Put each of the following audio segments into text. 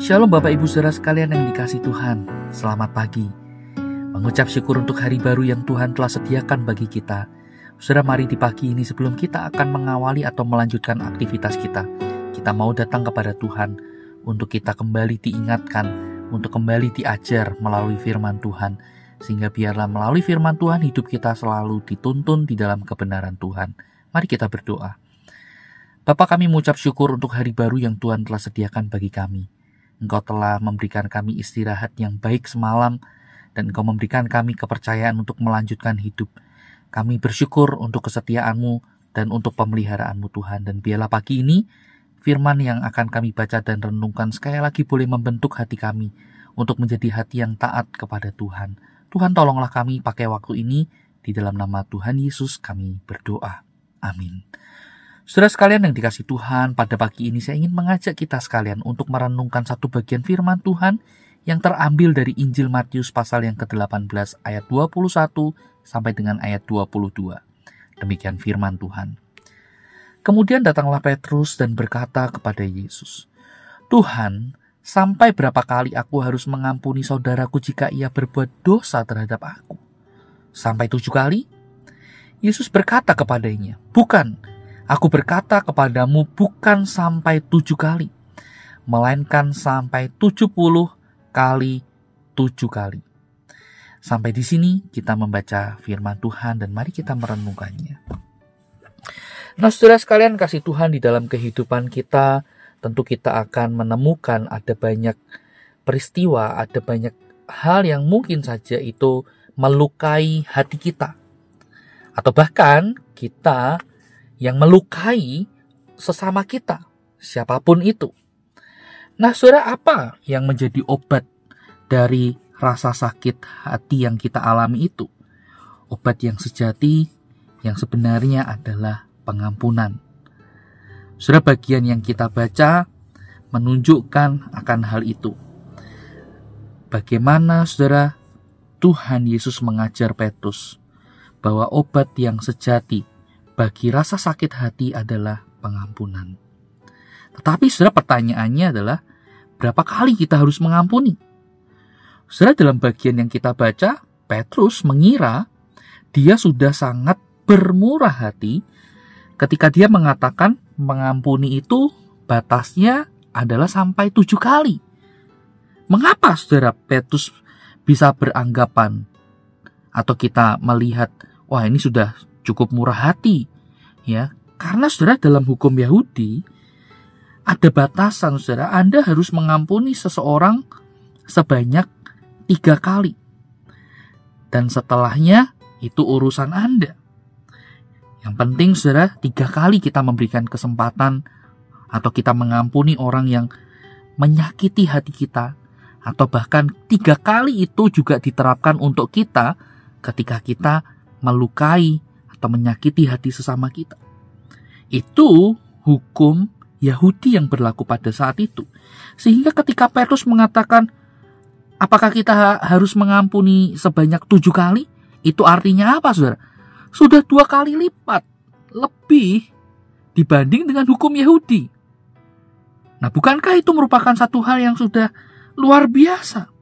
Shalom Bapak Ibu Saudara sekalian yang dikasihi Tuhan. Selamat pagi. Mengucap syukur untuk hari baru yang Tuhan telah sediakan bagi kita. Saudara, mari di pagi ini sebelum kita akan mengawali atau melanjutkan aktivitas kita mau datang kepada Tuhan untuk kita kembali diingatkan, untuk kembali diajar melalui firman Tuhan. Sehingga biarlah melalui firman Tuhan hidup kita selalu dituntun di dalam kebenaran Tuhan. Mari kita berdoa. Bapa, kami mengucap syukur untuk hari baru yang Tuhan telah sediakan bagi kami. Engkau telah memberikan kami istirahat yang baik semalam, dan Engkau memberikan kami kepercayaan untuk melanjutkan hidup. Kami bersyukur untuk kesetiaan-Mu dan untuk pemeliharaan-Mu Tuhan. Dan biarlah pagi ini, firman yang akan kami baca dan renungkan sekali lagi boleh membentuk hati kami untuk menjadi hati yang taat kepada Tuhan. Tuhan, tolonglah kami pakai waktu ini, di dalam nama Tuhan Yesus kami berdoa. Amin. Saudara sekalian yang dikasihi Tuhan, pada pagi ini saya ingin mengajak kita sekalian untuk merenungkan satu bagian firman Tuhan yang terambil dari Injil Matius pasal yang ke-18 ayat 21 sampai dengan ayat 22. Demikian firman Tuhan. Kemudian datanglah Petrus dan berkata kepada Yesus, "Tuhan, sampai berapa kali aku harus mengampuni saudaraku jika ia berbuat dosa terhadap aku? Sampai 7 kali?" Yesus berkata kepadanya, "Bukan, aku berkata kepadamu bukan sampai 7 kali, melainkan sampai 70 kali 7 kali. Sampai di sini kita membaca firman Tuhan dan mari kita merenungkannya. Nah, saudara sekalian kasih Tuhan, di dalam kehidupan kita tentu kita akan menemukan ada banyak peristiwa, ada banyak hal yang mungkin saja itu melukai hati kita. Atau bahkan kita yang melukai sesama kita, siapapun itu. Nah, saudara, apa yang menjadi obat dari rasa sakit hati yang kita alami itu? Obat yang sejati, yang sebenarnya adalah pengampunan. Saudara, bagian yang kita baca menunjukkan akan hal itu. Bagaimana, saudara, Tuhan Yesus mengajar Petrus bahwa obat yang sejati bagi rasa sakit hati adalah pengampunan. Tetapi saudara, pertanyaannya adalah berapa kali kita harus mengampuni? Saudara, dalam bagian yang kita baca, Petrus mengira dia sudah sangat bermurah hati ketika dia mengatakan mengampuni itu batasnya adalah sampai 7 kali. Mengapa saudara Petrus bisa beranggapan atau kita melihat, wah, ini sudah cukup murah hati, ya? Karena saudara, dalam hukum Yahudi ada batasan, saudara. Anda harus mengampuni seseorang sebanyak 3 kali, dan setelahnya itu urusan Anda. Yang penting, saudara, 3 kali kita memberikan kesempatan atau kita mengampuni orang yang menyakiti hati kita, atau bahkan 3 kali itu juga diterapkan untuk kita ketika kita melukai atau menyakiti hati sesama kita. Itu hukum Yahudi yang berlaku pada saat itu. Sehingga ketika Petrus mengatakan, apakah kita harus mengampuni sebanyak 7 kali? Itu artinya apa, saudara? Sudah 2 kali lipat lebih dibanding dengan hukum Yahudi. Nah, bukankah itu merupakan satu hal yang sudah luar biasa?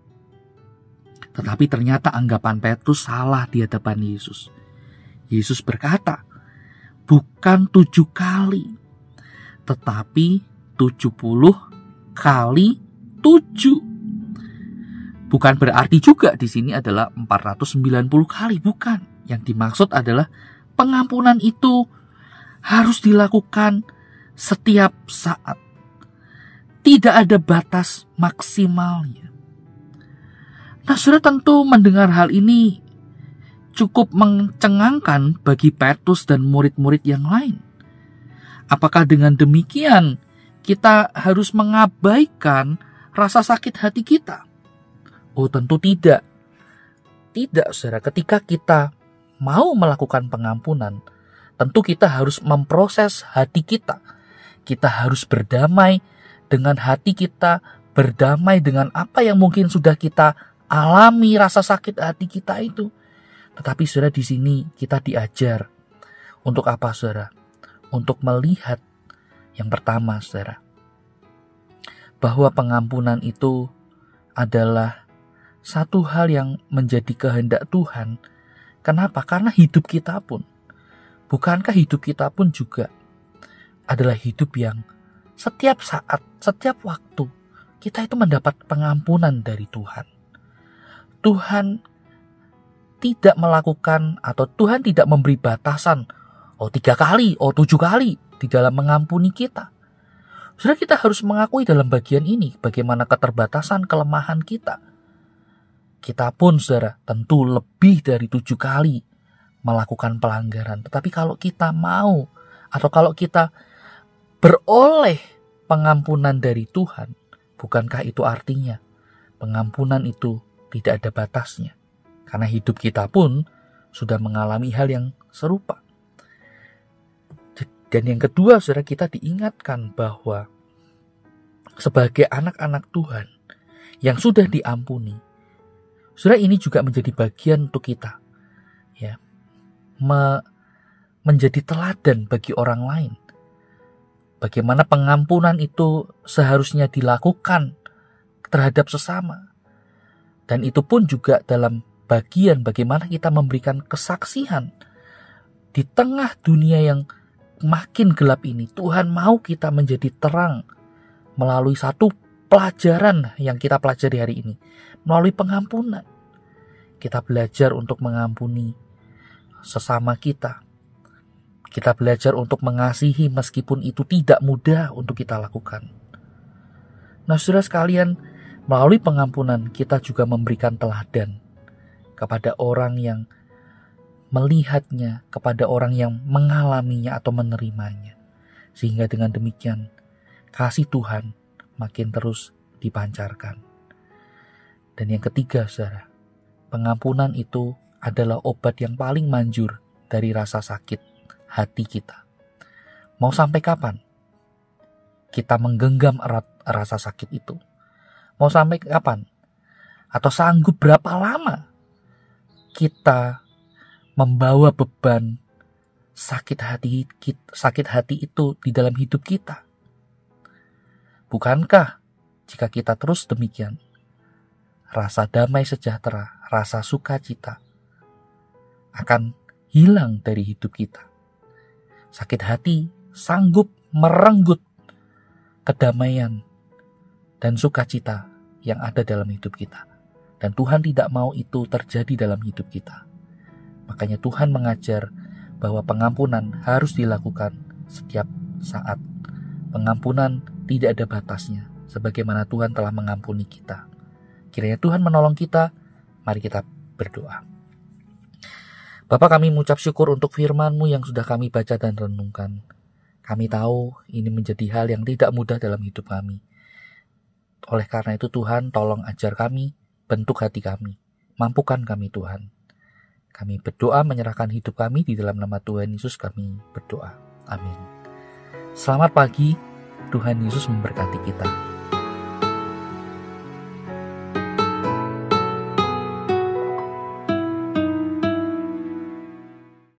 Tetapi ternyata anggapan Petrus salah di hadapan Yesus. Yesus berkata, bukan 7 kali, tetapi 70 kali 7. Bukan berarti juga di sini adalah 490 kali, bukan. Yang dimaksud adalah pengampunan itu harus dilakukan setiap saat. Tidak ada batas maksimalnya. Nah, saudara, tentu mendengar hal ini cukup mencengangkan bagi Petrus dan murid-murid yang lain. Apakah dengan demikian kita harus mengabaikan rasa sakit hati kita? Oh, tentu tidak. Tidak, saudara. Ketika kita mau melakukan pengampunan, tentu kita harus memproses hati kita. Kita harus berdamai dengan hati kita, berdamai dengan apa yang mungkin sudah kita alami, rasa sakit hati kita itu. Tetapi saudara, di sini kita diajar untuk apa, saudara? Untuk melihat yang pertama, saudara, bahwa pengampunan itu adalah satu hal yang menjadi kehendak Tuhan. Kenapa? Karena hidup kita pun, bukankah hidup kita pun juga adalah hidup yang setiap saat, setiap waktu kita itu mendapat pengampunan dari Tuhan. Tuhan tidak melakukan atau Tuhan tidak memberi batasan 3 kali, 7 kali di dalam mengampuni kita. Saudara, kita harus mengakui dalam bagian ini bagaimana keterbatasan kelemahan kita. Kita pun, saudara, tentu lebih dari 7 kali melakukan pelanggaran. Tetapi kalau kita mau atau kalau kita beroleh pengampunan dari Tuhan, bukankah itu artinya pengampunan itu tidak ada batasnya? Karena hidup kita pun sudah mengalami hal yang serupa. Dan yang kedua, saudara, kita diingatkan bahwa sebagai anak-anak Tuhan yang sudah diampuni, saudara, ini juga menjadi bagian untuk kita, ya, menjadi teladan bagi orang lain. Bagaimana pengampunan itu seharusnya dilakukan terhadap sesama. Dan itu pun juga dalam bagian bagaimana kita memberikan kesaksian di tengah dunia yang makin gelap ini. Tuhan mau kita menjadi terang melalui satu pelajaran yang kita pelajari hari ini, melalui pengampunan. Kita belajar untuk mengampuni sesama kita. Kita belajar untuk mengasihi meskipun itu tidak mudah untuk kita lakukan. Nah, saudara sekalian, melalui pengampunan kita juga memberikan teladan kepada orang yang melihatnya, kepada orang yang mengalaminya atau menerimanya. Sehingga dengan demikian kasih Tuhan makin terus dipancarkan. Dan yang ketiga, saudara, pengampunan itu adalah obat yang paling manjur dari rasa sakit hati kita. Mau sampai kapan kita menggenggam erat rasa sakit itu? Mau sampai kapan? Atau sanggup berapa lama kita membawa beban sakit hati itu di dalam hidup kita? Bukankah jika kita terus demikian, rasa damai sejahtera, rasa sukacita akan hilang dari hidup kita? Sakit hati sanggup merenggut kedamaian dan sukacita yang ada dalam hidup kita. Dan Tuhan tidak mau itu terjadi dalam hidup kita. Makanya Tuhan mengajar bahwa pengampunan harus dilakukan setiap saat. Pengampunan tidak ada batasnya, sebagaimana Tuhan telah mengampuni kita. Kiranya Tuhan menolong kita. Mari kita berdoa. Bapa, kami mengucap syukur untuk firman-Mu yang sudah kami baca dan renungkan. Kami tahu ini menjadi hal yang tidak mudah dalam hidup kami. Oleh karena itu Tuhan, tolong ajar kami, bentuk hati kami, mampukan kami Tuhan. Kami berdoa menyerahkan hidup kami di dalam nama Tuhan Yesus kami berdoa. Amin. Selamat pagi, Tuhan Yesus memberkati kita.